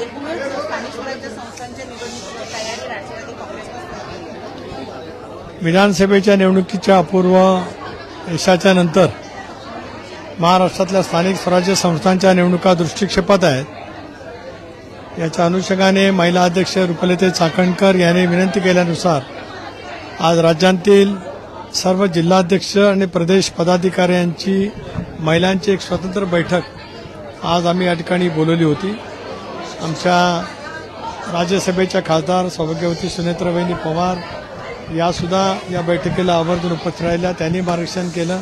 एकूणच स्थानिक स्वराज्य संस्थांच्या निवडणुकीची तयारी राष्ट्रवादी काँग्रेसनं सुरू केली आहे। विधानसभेच्या निवडणुकीच्या अपूर्व यशाच्या नंतर महाराष्ट्रातल्या स्थानिक स्वराज्य संस्थांच्या निवडणुका दृष्टिक्षेपात आहेत। याच्या अनुषंगाने महिला अध्यक्ष रुपालीताई चाकणकर यांनी विनंती केल्यानुसार आज राज्यातील सर्व जिल्हाध्यक्ष आणि प्रदेश पदाधिकाऱ्यांची महिलांची एक स्वतंत्र बैठक आज आम्ही या ठिकाणी बोलवली होती। आमच्या राज्यसभेच्या खासदार सौभाग्यवती सुनेत्राबाई पवार यासुद्धा या बैठकीला आवर्जून उपस्थित राहिल्या। त्यांनी मार्गदर्शन केलं।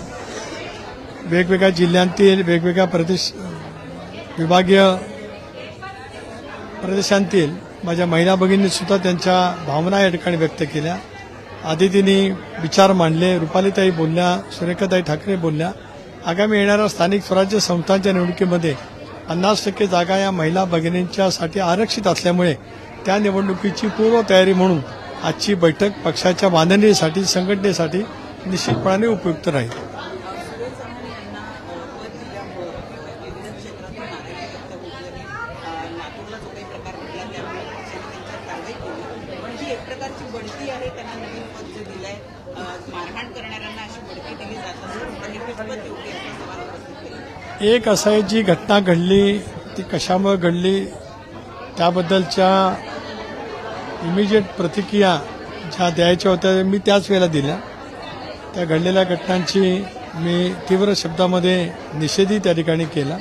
वेगवेगळ्या जिल्ह्यांतील वेगवेगळ्या विभागीय प्रदेशांतील माझ्या महिला भगिनींनी सुद्धा त्यांच्या भावना या ठिकाणी व्यक्त केल्या। आदितींनी विचार मांडले, रुपालीताई बोलल्या, सुरेखाताई ठाकरे बोलल्या। आगामी येणाऱ्या स्थानिक स्वराज्य संस्थांच्या निवडणुकीमध्ये 50% जागा या महिला भगिनींच्यासाठी आरक्षित असल्यामुळे त्या निवडणुकीची पूर्वतयारी म्हणून आजची बैठक पक्षाच्या बांधणीसाठी संघटनेसाठी निश्चितपणाने उपयुक्त राहील। एक असं आहे, जी घटना घडली ती कशामुळे घडली त्याबद्दलच्या इमिजिएट प्रतिक्रिया ज्या द्यायच्या होत्या मी त्याच वेळेला दिल्या। त्या घडलेल्या घटनांची मी तीव्र शब्दामध्ये निषेधही त्या ठिकाणी केला।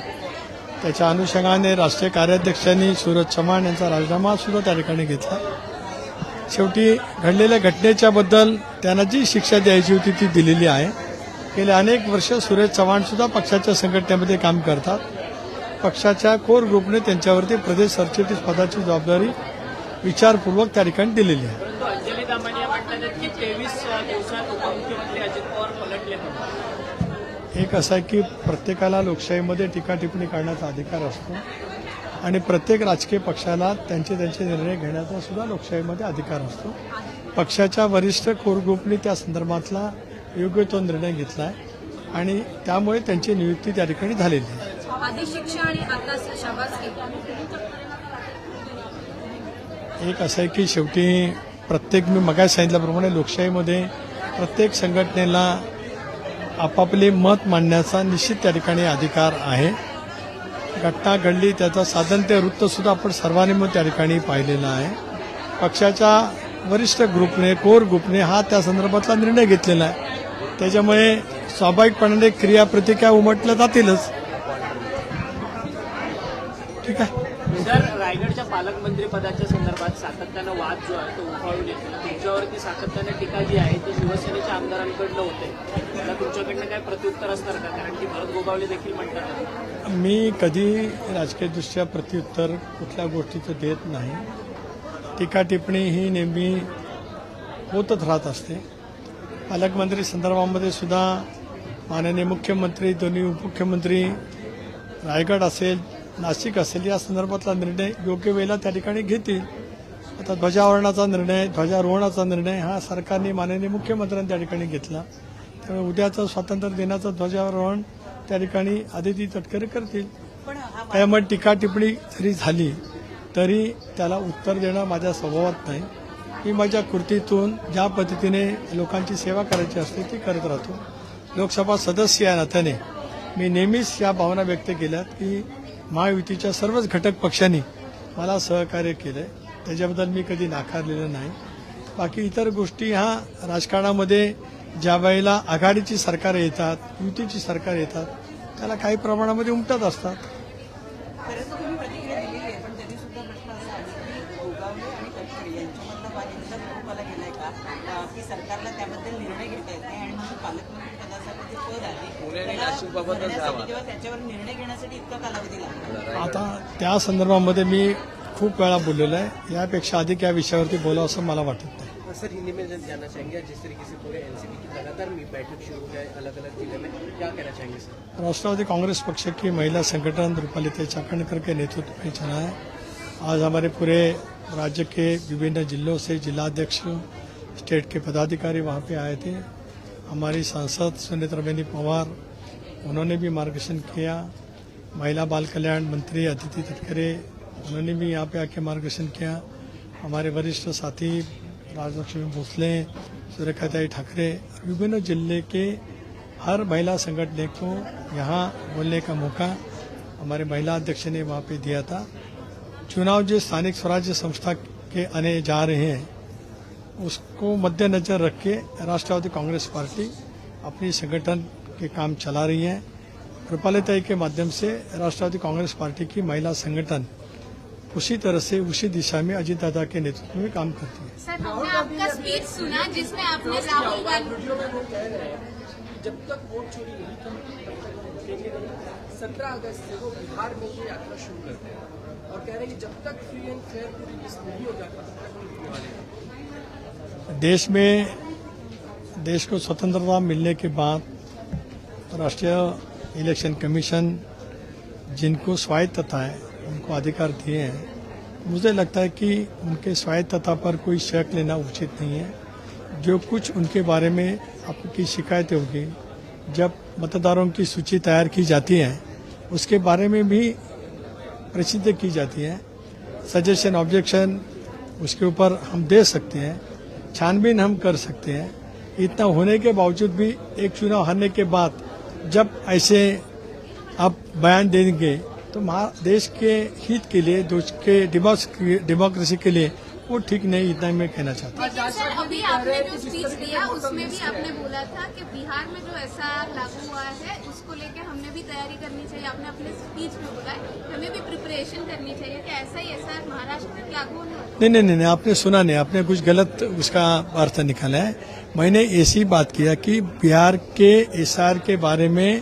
त्याच्या अनुषंगाने राष्ट्रीय कार्याध्यक्षांनी सूरज चव्हाण यांचा राजीनामा सुद्धा त्या ठिकाणी घेतला। शेवटी घडलेल्या घटनेच्या बद्दल त्यांना जी शिक्षा द्यायची होती ती दिलेली आहे। गेले अनेक वर्ष सूरज चव्हाण सुद्धा पक्षाच्या संघटनेमध्ये काम करतात। पक्षाच्या कोर ग्रुपने त्यांच्यावरती प्रदेश सरचिटणीस पदाची जबाबदारी विचारपूर्वक त्या ठिकाणी दिलेली आहे। परंतु अंजली दामनिया म्हणतात की 23 दिवसात उपमुख्यमंत्री अजित पवार पलटले। एक असं आहे की प्रत्येकाला लोकशाहीमध्ये टीका टिप्पणी करण्याचा अधिकार असतो आणि प्रत्येक राजकीय पक्षाला त्यांचे निर्णय घेण्याचा सुद्धा लोकशाहीमध्ये अधिकार असतो। पक्षाच्या वरिष्ठ कोर ग्रुपने त्या संदर्भातला योग्य तो निर्णय घेतला आहे आणि त्यामुळे त्यांची नियुक्ती त्या ठिकाणी झालेली आहे। आधी शिक्षा आणि आता शाबासकी। एक असं आहे की शेवटी प्रत्येक मी मगाशी सांगितल्याप्रमाणे लोकशाहीमध्ये प्रत्येक संघटनेला आपापले मत मांडण्याचा निश्चित त्या ठिकाणी अधिकार आहे। घटना घडली त्याचा साधनते वृत्तसुद्धा आपण सर्वांनी मग त्या ठिकाणी पाहिलेलं आहे। पक्षाच्या वरिष्ठ ग्रुपने कोर ग्रुपने हा त्या संदर्भातला निर्णय घेतलेला आहे। त्याच्यामुळे स्वाभाविकपणाने क्रियाप्रतिक्रिया उमटल्या जातीलच। ठीक आहे। जर रायगडच्या पालकमंत्री पदाच्या संदर्भात सातत्यानं वाद जो आहे तो उफाळून येतो, तुमच्यावरती सातत्याने टीका जी आहे ती शिवसेनेच्या आमदारांकडनं होते, त्याला तुमच्याकडनं काय प्रत्युत्तर असणार का? कारण की भरत गोगावले देखील म्हणतात मी कधी राजकीयदृष्ट्या प्रत्युत्तर कुठल्या गोष्टीचं देत नाही। टीका टिप्पणी ही नेहमी होतच राहत असते। पालकमंत्री संदर्भामध्ये सुद्धा माननीय मुख्यमंत्री, दोन्ही उपमुख्यमंत्री, रायगड असेल नाशिक असेल या संदर्भातला निर्णय योग्य वेळेला त्या ठिकाणी घेतील। आता ध्वजारोहणाचा निर्णय हा सरकारने माननीय मुख्यमंत्र्यांनी त्या ठिकाणी घेतला। त्यामुळे उद्याचं स्वातंत्र्य दिनाचं ध्वजारोहण त्या ठिकाणी आदिती तटकरे करतील। त्यामुळे टीका टिप्पणी जरी झाली तरी त्याला उत्तर देणं माझ्या स्वभावात नाही। मी माझ्या कृतीतून ज्या पद्धतीने लोकांची सेवा करायची असते ती करत राहतो। लोकसभा सदस्य या नात्याने मी नेहमीच या भावना व्यक्त केल्यात की महायुतीच्या सर्वच घटक पक्षांनी मला सहकार्य केलंय, त्याच्याबद्दल मी कधी नाकारलेलं नाही। बाकी इतर गोष्टी ह्या राजकारणामध्ये ज्या वेळेला आघाडीची सरकार येतात, युतीची सरकार येतात, त्याला काही प्रमाणामध्ये उमटत असतात। सरकारला त्याबद्दल निर्णय घेता येत नाही आणि म्हणून पालकमंत्री पदासाठी जे पद आहे त्याच्यावर निर्णय घेण्यासाठी इतका कालावधी लागतो। आता त्या संदर्भामध्ये मी खूप वेळा बोललेलो आहे। यापेक्षा अधिक या विषयावरती बोलावं असं मला वाटत नाही। सर, हिंदी में जानना चाहेंगे जिस तरीके से पूरे एनसीपी की लगातार बैठक शुरू है अलग अलग जिले में, क्या कहना चाहेंगे सर? राष्ट्रवादी कांग्रेस पक्ष की महिला संगठन रुपालीताई चाकणकर के नेतृत्व में चला है। आज हमारे पूरे राज्य के विभिन्न जिलों से जिलाध्यक्ष, स्टेट के पदाधिकारी वहाँ पे आए थे। हमारी सांसद सुनेत्राबाई पवार उन्होंने भी मार्गदर्शन किया। महिला बाल कल्याण मंत्री अदिति तटकरे उन्होंने भी यहाँ पे आके मार्गदर्शन किया। हमारे वरिष्ठ साथी राजलक्ष्मी भोसले, सुरेखाताई ठाकरे, विभिन्न जिले के हर महिला संगठन को यहाँ बोलने का मौका हमारे महिला अध्यक्ष ने वहाँ पे दिया था। चुनाव जो स्थानिक स्वराज्य संस्था के आने जा रहे हैं उसको मद्देनजर रख के राष्ट्रवादी कांग्रेस पार्टी अपनी संगठन के काम चला रही है। कृपालिताई के माध्यम से राष्ट्रवादी कांग्रेस पार्टी की महिला संगठन उसी तरह से उसी दिशा में अजीत दादा के नेतृत्व में काम करती है। सर, हमने आपका स्पीच सुना जिसमें आपने राहुल गांधी जब तक वोट चोरी नहीं करेंगे 17 अगस्त से वो बिहार में ये यात्रा शुरू करते हैं और कह रहे हैं कि जब तक फ्री एंड फेयर पूरी लिस्ट नहीं हो जाता तब तक नहीं वाले। देश को स्वतंत्रता मिलने के बाद राष्ट्रीय इलेक्शन कमीशन जिनको स्वायत्तता है उनको अधिकार दिए हैं, मुझे लगता है कि उनके स्वायत्तता पर कोई शक लेना उचित नहीं है। जो कुछ उनके बारे में आपकी शिकायतें होगी, जब मतदारों की सूची तैयार की जाती है उसके बारे में भी प्रसिद्ध की जाती है। सजेशन, ऑब्जेक्शन उसके ऊपर हम दे सकते हैं, छानबीन हम कर सकते हैं। इतना होने के बावजूद भी एक चुनाव हारने के बाद जब ऐसे आप बयान देंगे तो देश के हित के लिए, देश के डेमोक्रेसी के लिए वो ठीक नहीं, इतना मैं कहना चाहता हूँ। लेकिन सर, अभी आपने जो स्पीच दिया उसमें भी आपने बोला था कि बिहार में जो एसआईआर लागू हुआ है उसको लेके हमने भी तैयारी करनी चाहिए। आपने अपने स्पीच में बोला है हमें भी प्रिपरेशन करनी चाहिए कि ऐसा ही एसआईआर महाराष्ट्र में लागू होने वाला है। नहीं, आपने सुना नहीं, आपने कुछ गलत उसका अर्थ निकाला है। मैंने ऐसी बात किया कि बिहार के एसआईआर के बारे में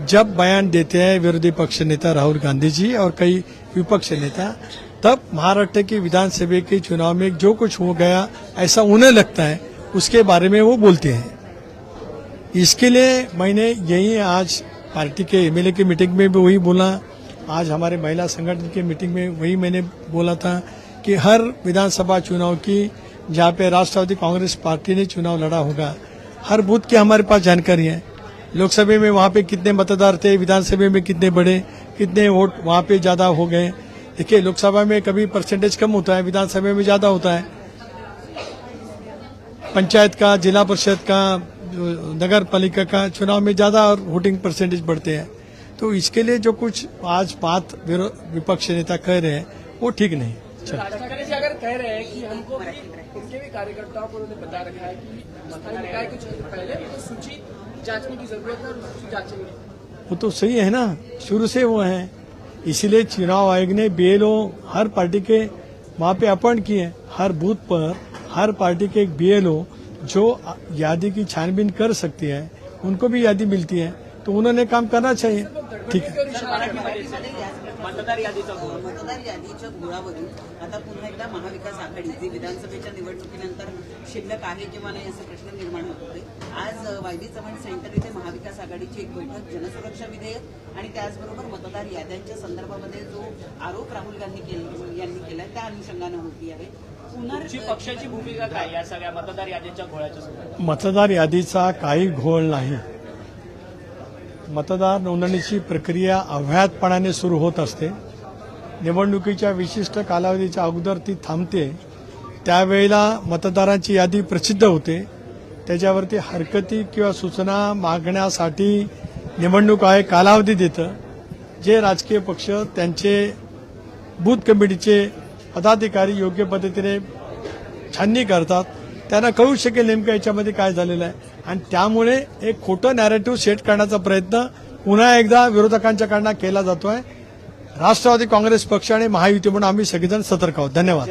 जब बयान देते हैं विरोधी पक्ष नेता राहुल गांधी जी और कई विपक्ष नेता, तब महाराष्ट्र की विधानसभा के चुनाव में जो कुछ हो गया ऐसा उन्हें लगता है उसके बारे में वो बोलते हैं। इसके लिए मैंने यही आज पार्टी के एमएलए की मीटिंग में भी वही बोला, आज हमारे महिला संगठन की मीटिंग में वही मैंने बोला था कि हर विधानसभा चुनाव की जहाँ पे राष्ट्रवादी कांग्रेस पार्टी ने चुनाव लड़ा होगा, हर बूथ की हमारे पास जानकारी है। लोकसभा में वहाँ पे कितने मतदार थे, विधानसभा में कितने बड़े, कितने वोट वहाँ पे ज्यादा हो गए। देखिए, लोकसभा में कभी परसेंटेज कम होता है, विधानसभा में ज्यादा होता है। पंचायत का, जिला परिषद का, नगर पालिका का चुनाव में ज्यादा और वोटिंग परसेंटेज बढ़ते हैं। तो इसके लिए जो कुछ आज बात विपक्ष नेता कह रहे हैं वो ठीक नहीं। राजस्थान जी अगर कह रहे हैं कि हमको भी उनके भी कार्यकर्ताओं को उन्होंने बता रखा है कि स्थानीय निकाय के चुनाव पहले तो सूची जांचने की जरूरत है और सूची जांचेंगे। वो तो सही है ना, शुरू से वो है। इसीलिए चुनाव आयोग ने बीएलओ हर पार्टी के वहाँ पे अपॉइंट किए हैं। हर बूथ पर हर पार्टी के एक बीएलओ जो यादी की छानबीन कर सकती है, उनको भी यादी मिलती है, तो उन्होंने काम करना चाहिए। ठीक है। मतदार यादीचा घोळावरून आता पुन्हा एकदा महाविकास आघाडी जी विधानसभेच्या निवडणुकीनंतर शिल्लक आहे किंवा नाही असे प्रश्न निर्माण होत होते। आज वायदी चव्हाण सेंटर इथे महाविकास आघाडीची एक बैठक जनसुरक्षा विधेयक आणि त्याचबरोबर मतदार याद्यांच्या संदर्भामध्ये जो आरोप राहुल गांधी यांनी केलाय त्या अनुषंगाने होती आहे। तुमची पक्षाची भूमिका काय या सगळ्या मतदार यादीच्या घोळाच्या संदर्भात? मतदार यादीचा काही घोळ नाही। मतदार नोंदणीची प्रक्रिया अव्याहतपणाने सुरू होत असते। निवडणुकीच्या विशिष्ट कालावधीच्या अगोदर ती थांबते, त्यावेळेला मतदारांची यादी प्रसिद्ध होते। त्याच्यावरती हरकती किंवा सूचना मागण्यासाठी निवडणूक आयोग कालावधी देतं। जे राजकीय पक्ष त्यांचे बूथ कमिटीचे पदाधिकारी योग्य पद्धतीने छाननी करतात, त्यांना कळू शकेल नेमकं याच्यामध्ये काय झालेलं आहे। आणि त्यामुळे एक खोटं नॅरेटिव्ह सेट करण्याचा प्रयत्न पुन्हा एकदा विरोधकांच्याकडनं केला जातोय। राष्ट्रवादी काँग्रेस पक्ष आणि महायुती म्हणून आम्ही सगळेजण सतर्क आहोत। धन्यवाद।